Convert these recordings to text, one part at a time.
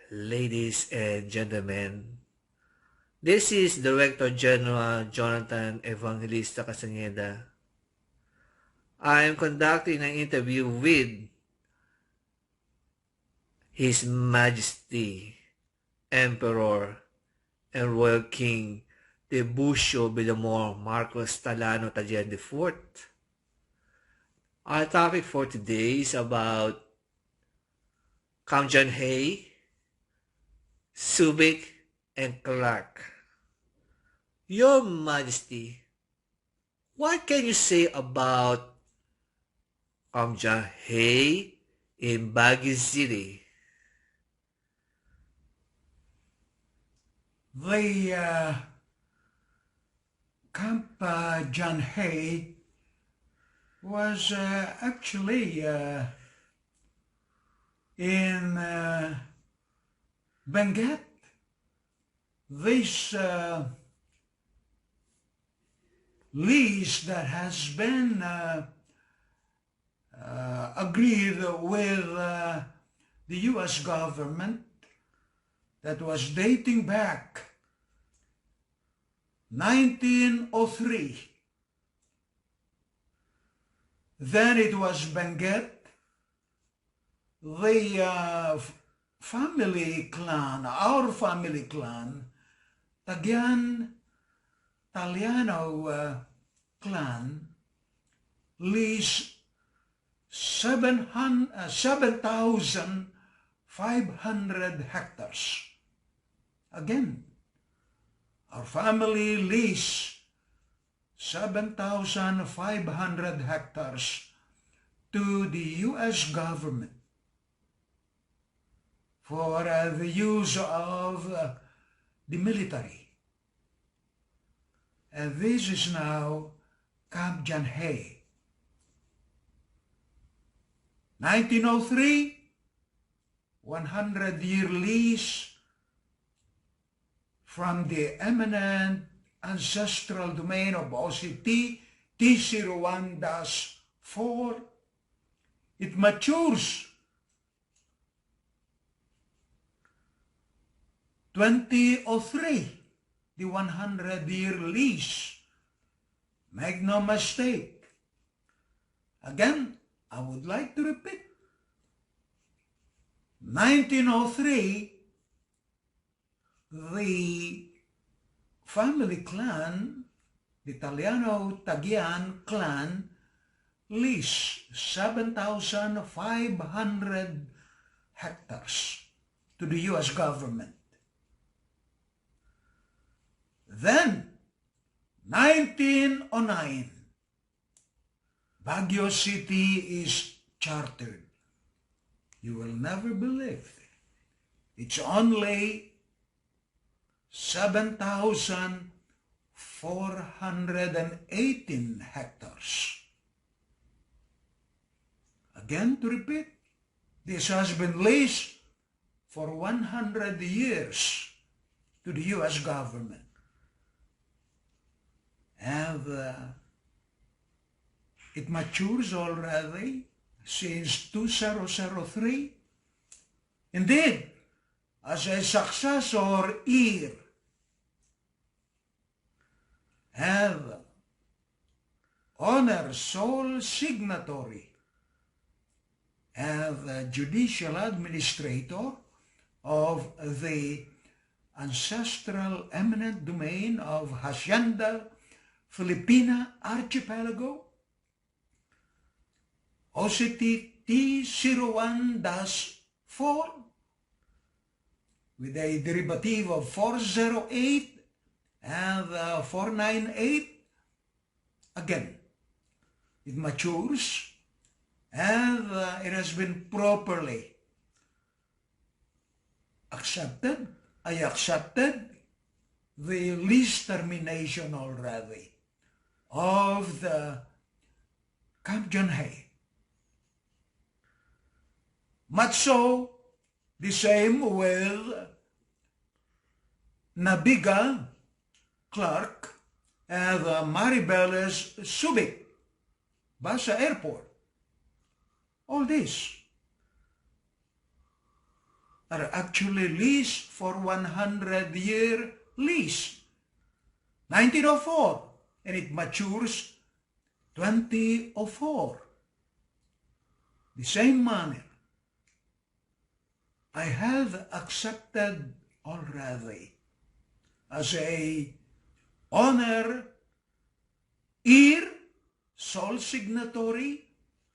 Ladies and gentlemen, this is Director General Jonathan Evangelista HACIENDA. I am conducting an interview with His Majesty, Emperor, and Royal King TIBURCIO Villamor Marcos TALLANO TAGEAN IV. Our topic for today is about Heir, SUBIC, and KO.R.A.N. Your Majesty, what can you say about Heir in Baguio City? The Camp Heir was actually in Benguet. This lease that has been agreed with the U.S. government, that was dating back 1903. Then it was Benguet. The family clan, our family clan, TAGEAN, TALLANO clan, leased 7,500 hectares. Again, our family leased 7,500 hectares to the U.S. government for the use of the military. And this is now Camp Heir. 1903, 100-year lease from the eminent ancestral domain of O.C.T, T01-4. It matures 2003, the 100-year lease. Make no mistake. Again, I would like to repeat. 1903, the family clan, the TALLANO TAGEAN clan, leased 7,500 hectares to the U.S. government. Then, 1909, Baguio City is chartered. You will never believe it. It's only 7,418 hectares. Again, to repeat, this has been leased for 100 years to the U.S. government. And it matures already since 2003. Indeed, as a successor heir, have honor sole signatory, and the judicial administrator of the ancestral eminent domain of Hacienda, Filipina Archipelago, O.C.T T01-4, with a derivative of 408 and 498. Again, it matures and it has been properly accepted. I accepted the lease termination already of the Camp Heir. Much so, the same with Nabiga, Clark, and Maribeles SUBIC, Basa Airport. All this are actually leased for 100-year lease, 1904, and it matures 2004. The same manner, I have accepted already as a honor, Heir, sole signatory,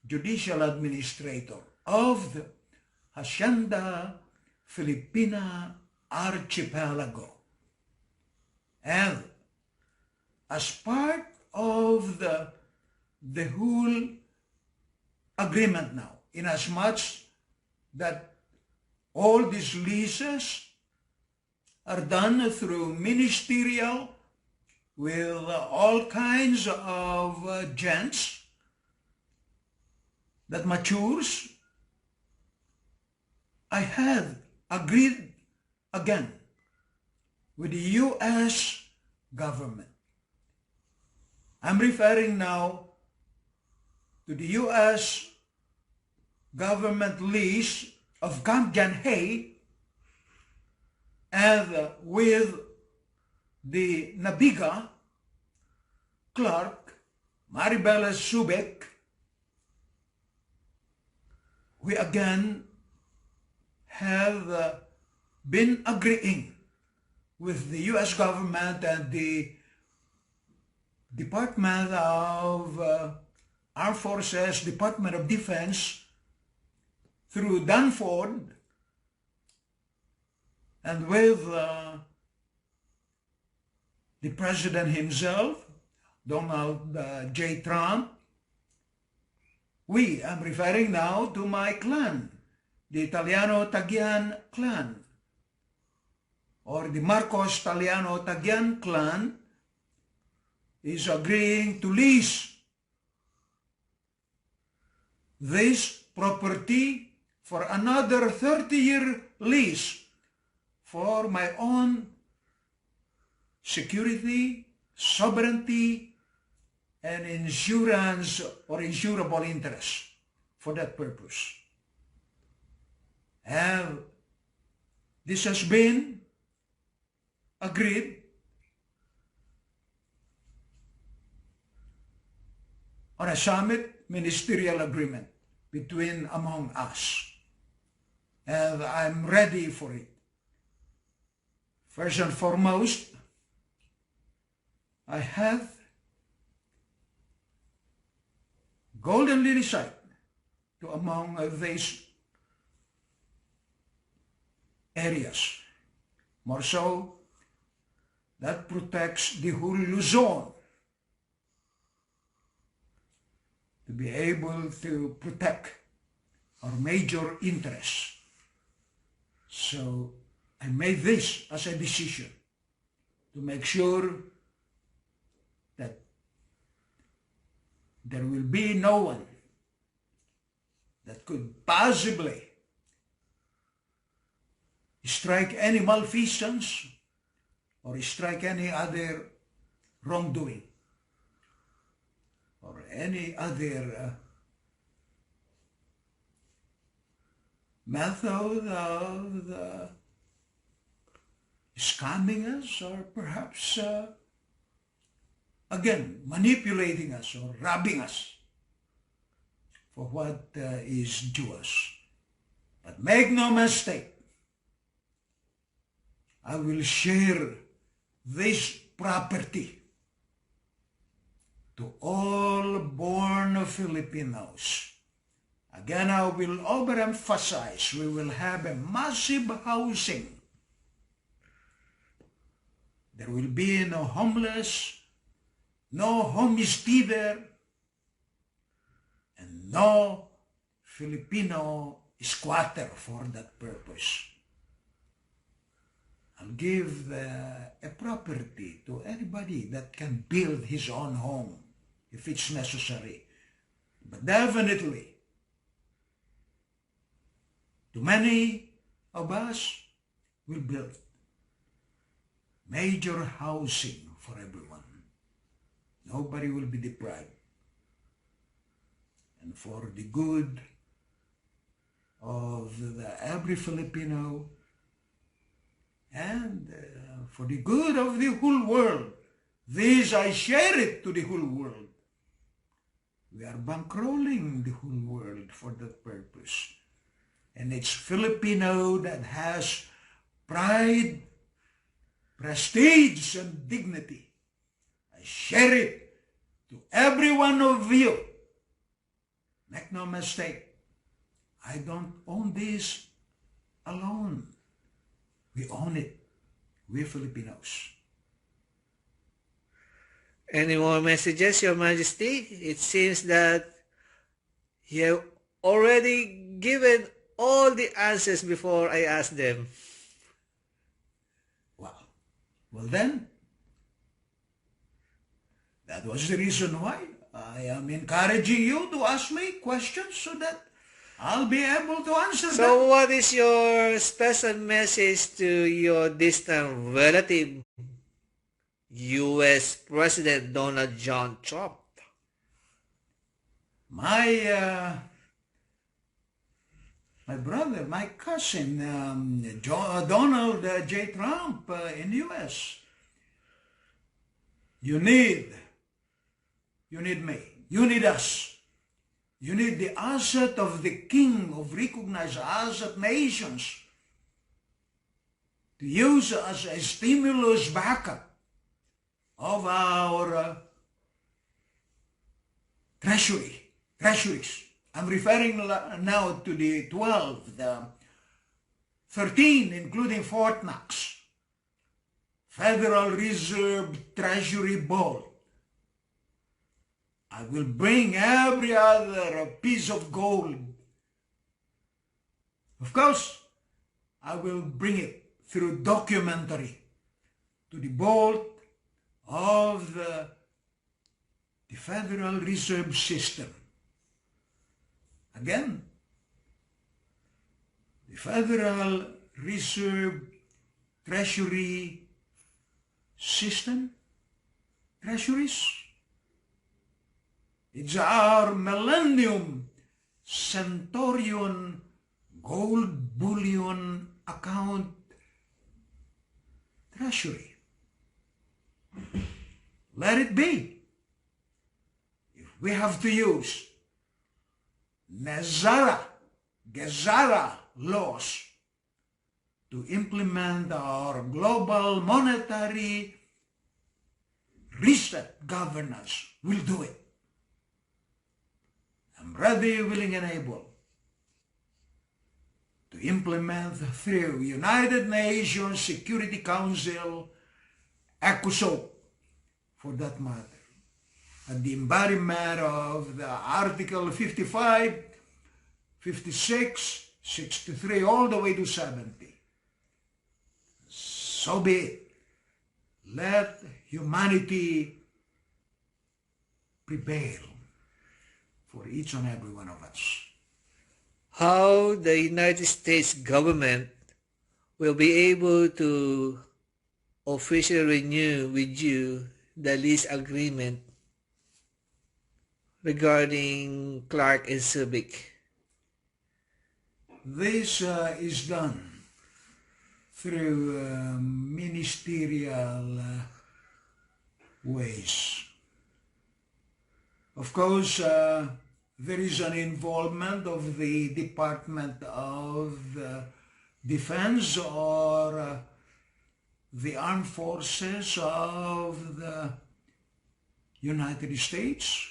judicial administrator of the Hacienda Filipina Archipelago. And as part of the whole agreement now, inasmuch that all these leases are done through ministerial with all kinds of gents that matures, I have agreed again with the U.S. government. I'm referring now to the U.S. government lease of Camp John Hay, and with the Nabiga, Clark, Maribel SUBIC, we again have been agreeing with the U.S. government and the Department of Armed Forces, Department of Defense, through Danford, and with the President himself, Donald J. Trump. I'm referring now to my clan, the Italiano-Tagian clan, or the Marcos-Taliano-Tagian clan, is agreeing to lease this property for another 30-year lease for my own security, sovereignty, and insurance or insurable interest for that purpose. And this has been agreed on a summit ministerial agreement among us. And I'm ready for it. First and foremost, I have goldenly decided to among these areas, more so that protects the whole Luzon, to be able to protect our major interests. So I made this as a decision to make sure that there will be no one that could possibly strike any malfeasance or strike any other wrongdoing or any other method of scamming us, or perhaps again manipulating us or robbing us for what is due us. But make no mistake, I will share this property to all born Filipinos. Again, I will overemphasize, we will have a massive housing. There will be no homeless, no homesteader, and no Filipino squatter for that purpose. I'll give a property to anybody that can build his own home if it's necessary. But definitely, too many of us will build major housing for everyone. Nobody will be deprived. And for the good of every Filipino and for the good of the whole world. This I share it to the whole world. We are bankrolling the whole world for that purpose. And it's Filipino that has pride, prestige, and dignity. I share it to every one of you. Make no mistake, I don't own this alone. We own it. We Filipinos. Any more messages, Your Majesty? It seems that you have already given all the answers before I asked them. Well then, that was the reason why I am encouraging you to ask me questions so that I'll be able to answer them. So what is your special message to your distant relative, U.S. President Donald John Trump? My brother, my cousin, Donald J. Trump in the U.S. You need me. You need us. You need the asset of the king of recognized asset nations to use as a stimulus backup of our treasuries. I'm referring now to the 12, the 13, including Fort Knox, Federal Reserve Treasury Board. I will bring every other piece of gold. Of course, I will bring it through documentary to the board of the Federal Reserve System. Again, the Federal Reserve Treasury System, treasuries, it's our Millennium Centurion Gold Bullion Account Treasury. Let it be. If we have to use Gezara laws to implement our global monetary reset governance, we'll do it. I'm ready, willing, and able to implement through United Nations Security Council, ECOSOC, for that matter, and the embodiment of the Article 55, 56, 63, all the way to 70. So be it. Let humanity prevail for each and every one of us. How the United States government will be able to officially renew with you the lease agreement regarding Clark and SUBIC? This is done through ministerial ways. Of course, there is an involvement of the Department of Defense or the Armed Forces of the United States.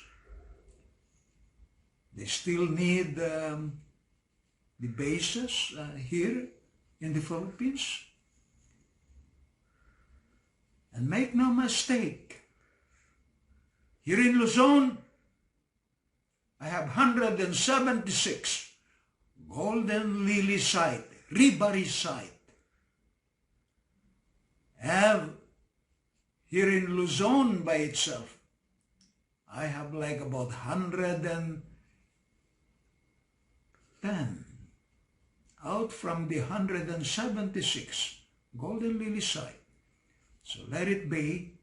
They still need the bases here in the Philippines. And make no mistake, here in Luzon, I have 176 golden lily site, ribari site. And here in Luzon by itself, I have like about 110 out from the 176 golden lily site. So let it be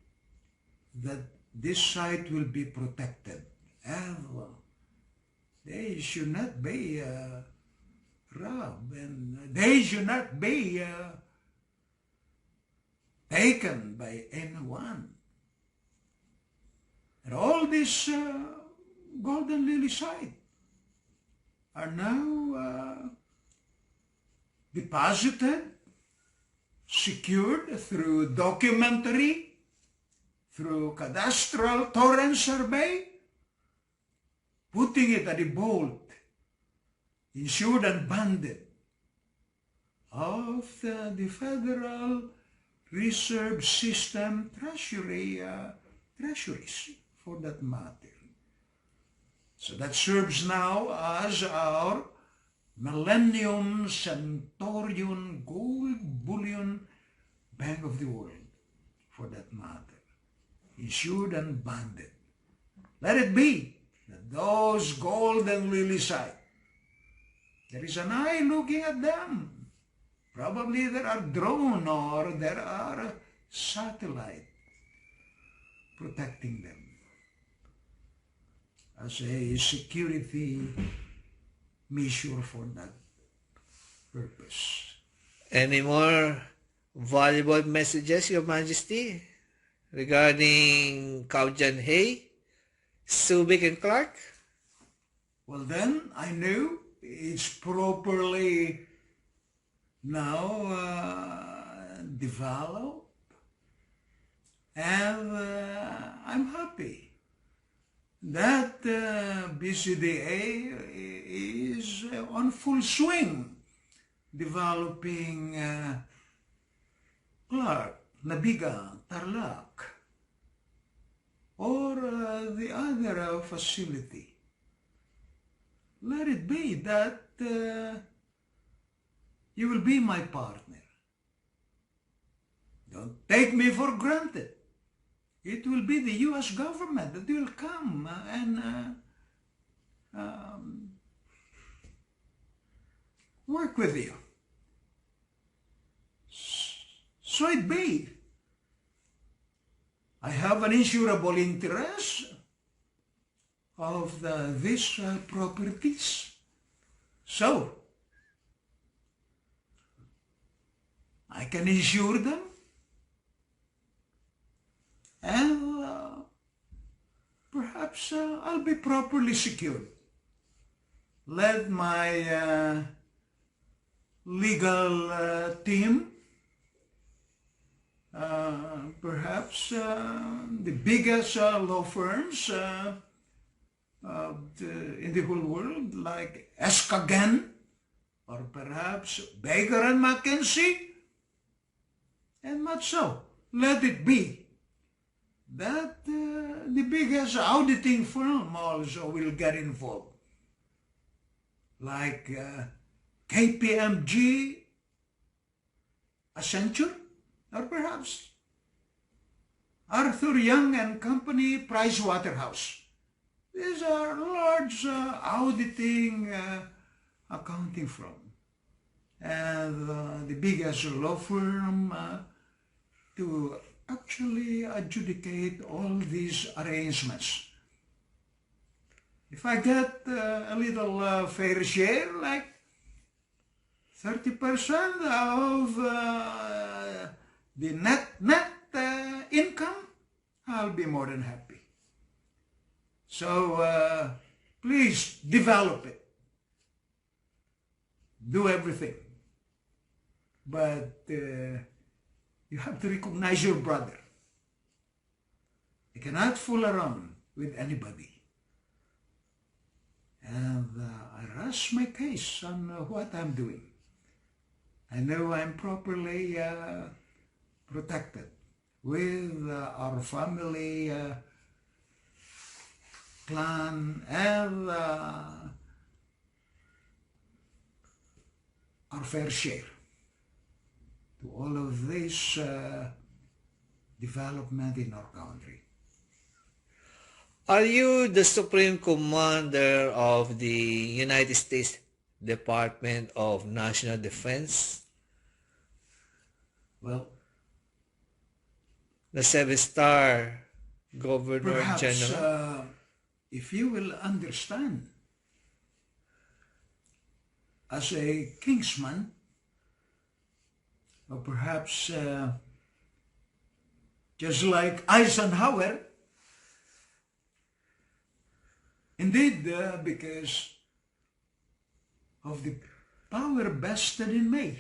that this site will be protected. And they should not be robbed, and they should not be taken by anyone. And all these golden lily sites are now deposited, secured through documentary, through cadastral torrent survey, putting it at the vault, insured and bonded of the Federal Reserve System treasuries, for that matter. So that serves now as our Millennium Centurion Gold Bullion Bank of the World, for that matter, insured and bonded. Let it be that those golden lily sites, there is an eye looking at them. Probably there are drone or there are satellite protecting them as a security measure for that purpose. Any more valuable messages, Your Majesty, regarding Kaujan Hay, Subic and Clark? Well then, I know it's properly now developed, and I'm happy that BCDA is on full swing developing Clark, Nabiga, Tarlac, or the other facility. Let it be that you will be my partner. Don't take me for granted. It will be the U.S. government that will come and work with you. So it be. I have an insurable interest of these properties. So, I can insure them, and perhaps I'll be properly secured. Let my legal team, perhaps the biggest law firms in the whole world, like Escagan, or perhaps Baker and McKenzie, and not so. Let it be that the biggest auditing firm also will get involved, like KPMG, Accenture, or perhaps Arthur Young and Company, Pricewaterhouse. These are large auditing accounting firm, and the biggest law firm to actually adjudicate all these arrangements. If I get a little fair share, like 30% of the net income, I'll be more than happy. So please develop it. Do everything. But you have to recognize your brother. You cannot fool around with anybody. And I rest my case on what I'm doing. I know I'm properly protected with our family, clan, and our fair share to all of this development in our country. Are you the Supreme Commander of the United States Department of National Defense? Well, the 7-star Governor perhaps, General? if you will understand as a kingsman, or perhaps just like Eisenhower, indeed, because of the power vested in me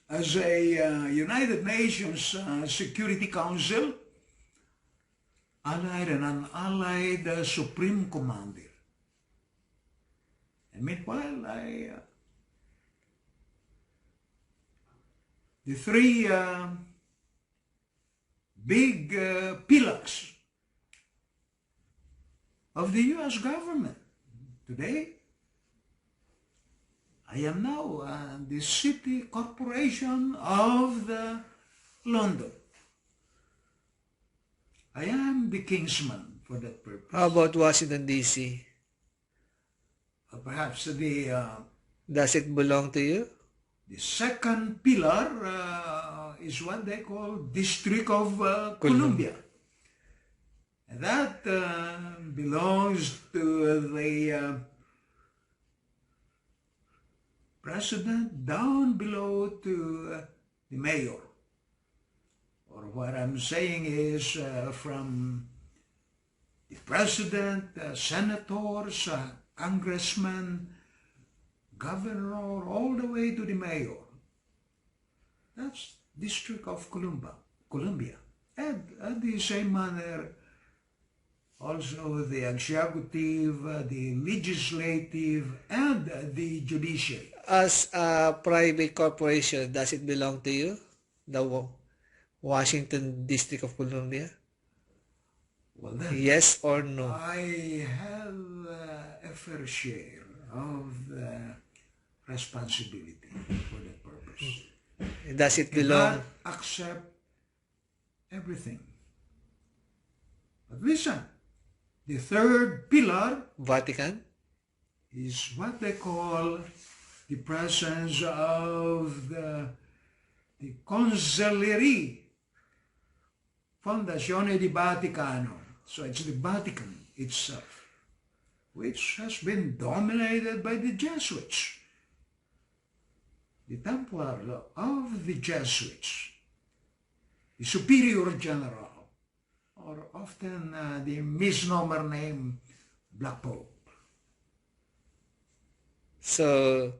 as a United Nations Security Council allied and unallied Supreme Commander. And meanwhile, the three big pillars of the U.S. government today, I am now the city corporation of London. I am the kingsman for that purpose. How about Washington, D.C.? Perhaps the Does it belong to you? the second pillar is what they call District of Columbia. And that belongs to the president down below to the mayor. Or what I'm saying is from the president, senators, congressmen, governor, all the way to the mayor. That's District of Columbia. And at the same manner, also the executive, the legislative, and the judiciary. As a private corporation, does it belong to you? The Washington District of Columbia? Well, then, Yes or no? I have a fair share of the responsibility for that purpose. Does it Cannot belong? accept everything. But listen, the third pillar Vatican? is what they call the presence of the Consigliere Fondazione di Vaticano. So it's the Vatican itself, which has been dominated by the Jesuits. The Templar of the Jesuits, the Superior General, or often the misnomer name Black Pope. So,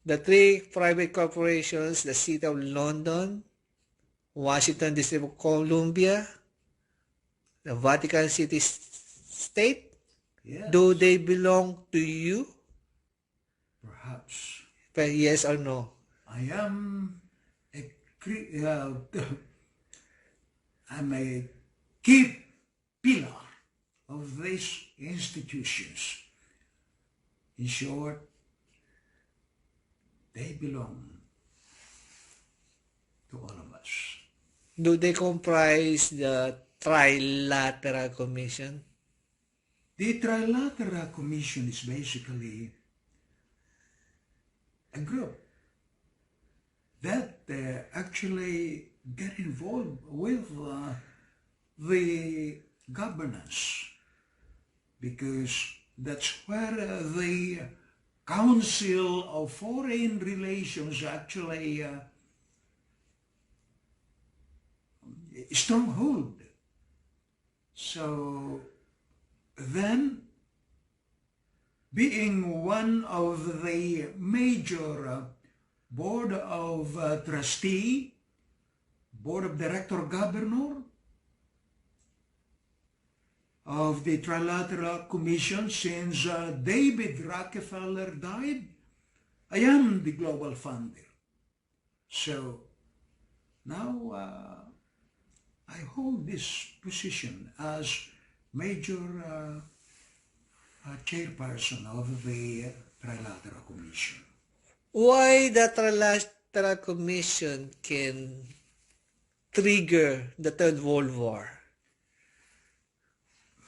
the three private corporations, the City of London, Washington District of Columbia, the Vatican City State, Yes, do they belong to you? perhaps. Yes or no? I am I'm a key pillar of these institutions. In short, they belong to all of us. Do they comprise the Trilateral Commission? The Trilateral Commission is basically a group that actually get involved with the governance, because that's where the Council of Foreign Relations actually stronghold. So then, being one of the major board of trustee, board of director governor of the Trilateral Commission since David Rockefeller died, I am the global funder. So now I hold this position as major chairperson of the Trilateral Commission. Why the Trilateral Commission can trigger the Third World War?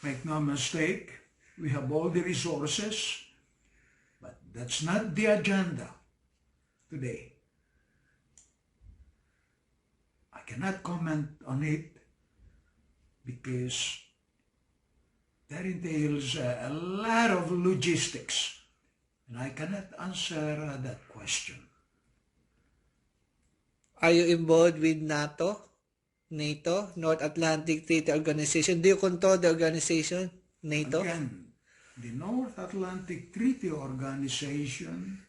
Make no mistake, we have all the resources, but that's not the agenda today. I cannot comment on it because that entails a lot of logistics And I cannot answer that question. Are you involved with NATO, North Atlantic Treaty Organization? Do you control the organization, NATO? Again, the North Atlantic Treaty Organization,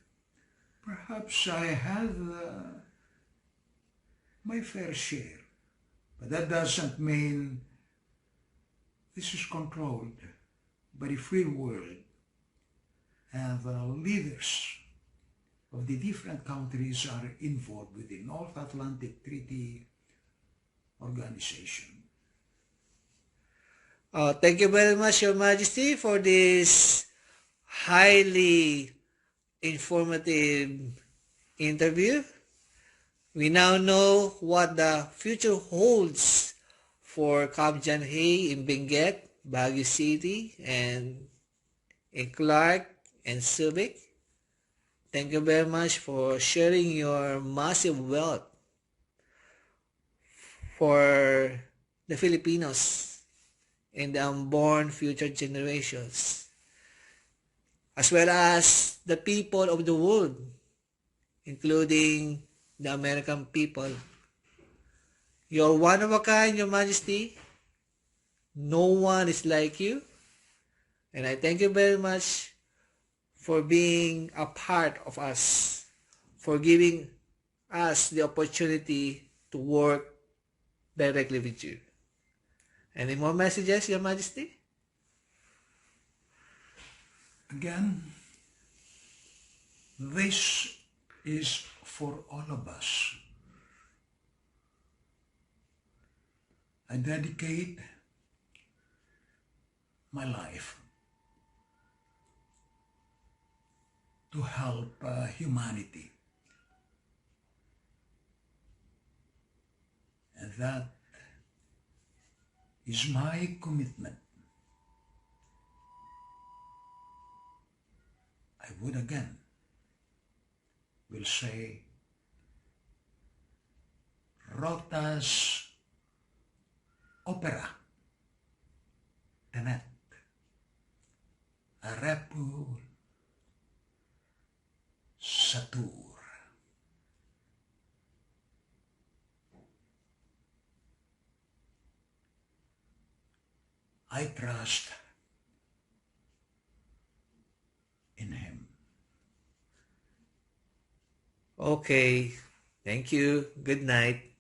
perhaps I have my fair share, but that doesn't mean this is controlled by the free world, and the leaders of the different countries are involved with the North Atlantic Treaty Organization. Thank you very much, Your Majesty, for this highly informative interview. We now know what the future holds for Kabjan Hay in Benguet, Baguio City, and in Clark and SUBIC. Thank you very much for sharing your massive wealth for the Filipinos and the unborn future generations, as well as the people of the world, including the American people. You're one of a kind, Your Majesty. No one is like you. And I thank you very much for being a part of us, for giving us the opportunity to work directly with you. Any more messages, Your Majesty? Again, this is for all of us. I dedicate my life to help humanity. And that is my commitment. I would again will say, rotas opera tenet arepul satur. I trust in him. Okay. Thank you. Good night.